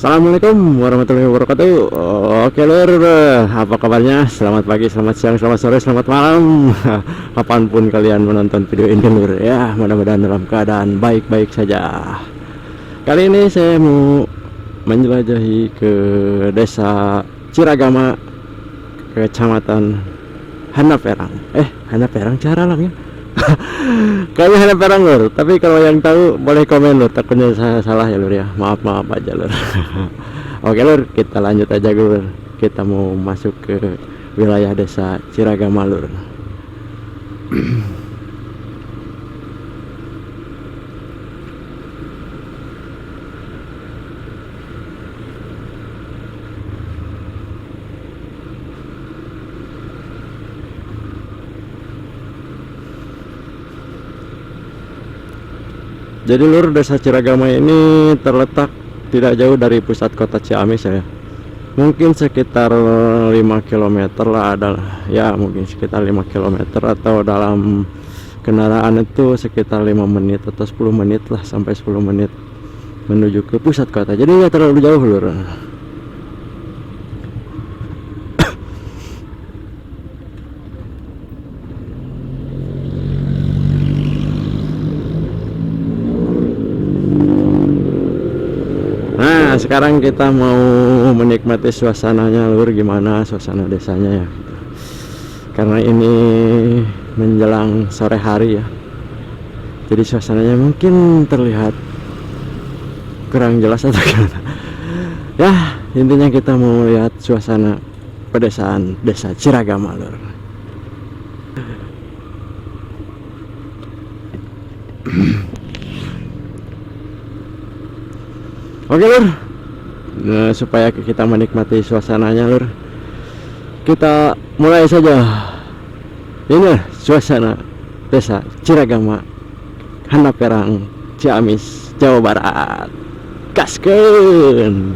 Assalamualaikum warahmatullahi wabarakatuh. Oke lur, apa kabarnya? Selamat pagi, selamat siang, selamat sore, selamat malam. Kapanpun kalian menonton video ini lur, ya mudah-mudahan dalam keadaan baik-baik saja. Kali ini saya mau menjelajahi ke desa Ciragama, kecamatan Hanaperang. Hanaperang cara lah ya. Kayaknya hanya perang lur, tapi kalau yang tahu boleh komen lur, takutnya saya salah ya lur ya, maaf aja lur. Oke lur, kita lanjut aja lur, kita mau masuk ke wilayah desa Ciragama lur. Jadi lur, desa Ciragama ini terletak tidak jauh dari pusat kota Ciamis ya. Mungkin sekitar 5 km lah ada ya, mungkin sekitar 5 km atau dalam kendaraan itu sekitar 5 menit atau 10 menit lah, sampai 10 menit menuju ke pusat kota. Jadi nggak terlalu jauh lur. Nah, sekarang kita mau menikmati suasananya lur, gimana suasana desanya ya. Karena ini menjelang sore hari ya. Jadi suasananya mungkin terlihat kurang jelas atau gimana. Ya, intinya kita mau lihat suasana pedesaan desa Ciragama lur. Oke lur, nah, supaya kita menikmati suasananya lur, kita mulai saja. Ini suasana desa Ciragama, Hanaperang, Ciamis, Jawa Barat. Gaskeun.